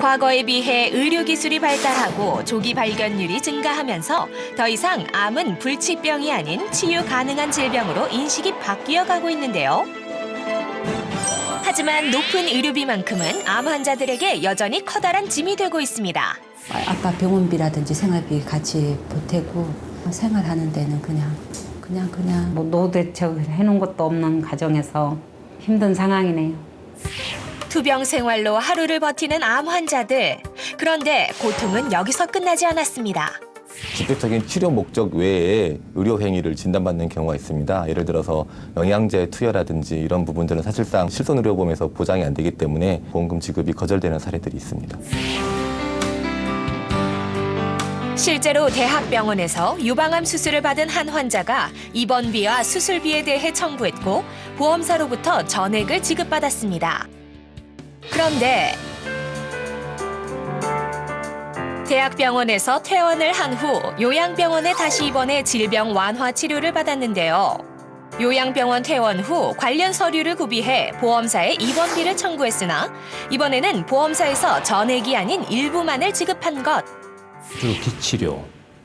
과거에 비해 의료기술이 발달하고 조기 발견율이 증가하면서 더 이상 암은 불치병이 아닌 치유 가능한 질병으로 인식이 바뀌어 가고 있는데요. 하지만 높은 의료비만큼은 암 환자들에게 여전히 커다란 짐이 되고 있습니다. 아까 병원비라든지 생활비 같이 보태고 생활하는 데는 그냥 뭐 노후 대책을 해놓은 것도 없는 가정에서 힘든 상황이네요. 투병 생활로 하루를 버티는 암 환자들. 그런데 고통은 여기서 끝나지 않았습니다. 직접적인 치료 목적 외에 의료 행위를 진단받는 경우가 있습니다. 예를 들어서 영양제 투여라든지 이런 부분들은 사실상 실손의료보험에서 보장이 안 되기 때문에 보험금 지급이 거절되는 사례들이 있습니다. 실제로 대학병원에서 유방암 수술을 받은 한 환자가 입원비와 수술비에 대해 청구했고 보험사로부터 전액을 지급받았습니다. 그런데 대학병원에서 퇴원을 한 후 요양병원에 다시 입원해 질병 완화 치료를 받았는데요. 요양병원 퇴원 후 관련 서류를 구비해 보험사에 입원비를 청구했으나 이번에는 보험사에서 전액이 아닌 일부만을 지급한 것. 주로 기치료,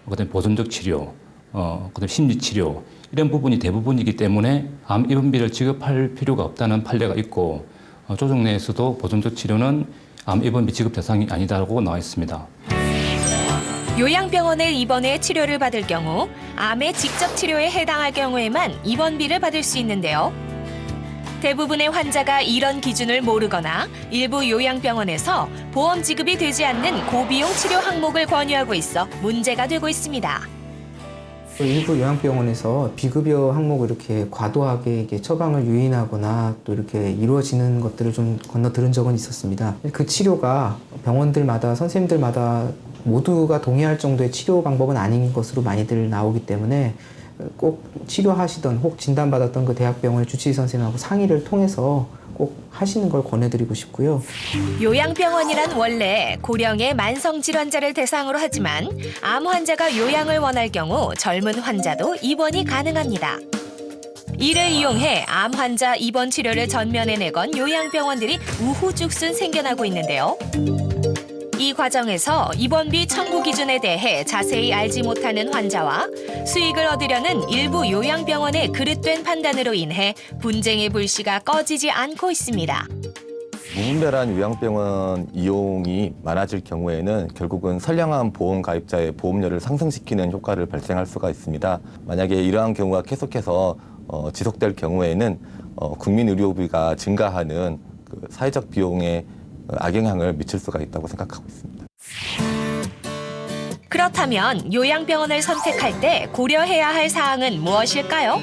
그다음에 보존적 치료, 그다음에 심리치료 이런 부분이 대부분이기 때문에 암 입원비를 지급할 필요가 없다는 판례가 있고 조정 내에서도 보존적 치료는 암 입원비 지급 대상이 아니다라고 나와 있습니다. 요양병원에 입원해 치료를 받을 경우 암의 직접 치료에 해당할 경우에만 입원비를 받을 수 있는데요. 대부분의 환자가 이런 기준을 모르거나 일부 요양병원에서 보험 지급이 되지 않는 고비용 치료 항목을 권유하고 있어 문제가 되고 있습니다. 일부 요양병원에서 비급여 항목을 이렇게 과도하게 이렇게 처방을 유인하거나 또 이렇게 이루어지는 것들을 좀 건너들은 적은 있었습니다. 그 치료가 병원들마다 선생님들마다 모두가 동의할 정도의 치료 방법은 아닌 것으로 많이들 나오기 때문에 꼭 치료하시던 혹 진단받았던 그 대학병원의 주치의 선생님하고 상의를 통해서 꼭 하시는 걸 권해드리고 싶고요. 요양병원이란 원래 고령의 만성질환자를 대상으로 하지만 암 환자가 요양을 원할 경우 젊은 환자도 입원이 가능합니다. 이를 이용해 암 환자 입원 치료를 전면에 내건 요양병원들이 우후죽순 생겨나고 있는데요. 이 과정에서 입원비 청구 기준에 대해 자세히 알지 못하는 환자와 수익을 얻으려는 일부 요양병원의 그릇된 판단으로 인해 분쟁의 불씨가 꺼지지 않고 있습니다. 무분별한 요양병원 이용이 많아질 경우에는 결국은 선량한 보험 가입자의 보험료를 상승시키는 효과를 발생할 수가 있습니다. 만약에 이러한 경우가 계속해서 지속될 경우에는 국민 의료비가 증가하는 그 사회적 비용에 악영향을 미칠 수가 있다고 생각하고 있습니다. 그렇다면 요양병원을 선택할 때 고려해야 할 사항은 무엇일까요?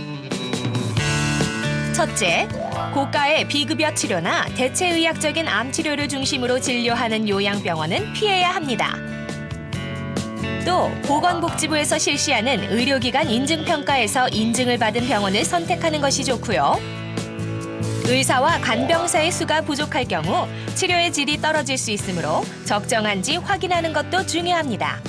첫째, 고가의 비급여 치료나 대체의학적인 암 치료를 중심으로 진료하는 요양병원은 피해야 합니다. 또 보건복지부에서 실시하는 의료기관 인증평가에서 인증을 받은 병원을 선택하는 것이 좋고요. 의사와 간병사의 수가 부족할 경우 치료의 질이 떨어질 수 있으므로 적정한지 확인하는 것도 중요합니다.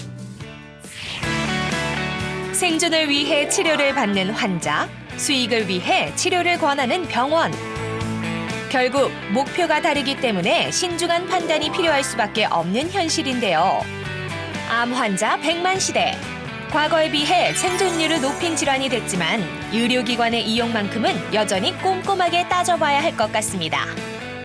생존을 위해 치료를 받는 환자, 수익을 위해 치료를 권하는 병원. 결국 목표가 다르기 때문에 신중한 판단이 필요할 수밖에 없는 현실인데요. 암 환자 100만 시대. 과거에 비해 생존율을 높인 질환이 됐지만 의료기관의 이용만큼은 여전히 꼼꼼하게 따져봐야 할 것 같습니다.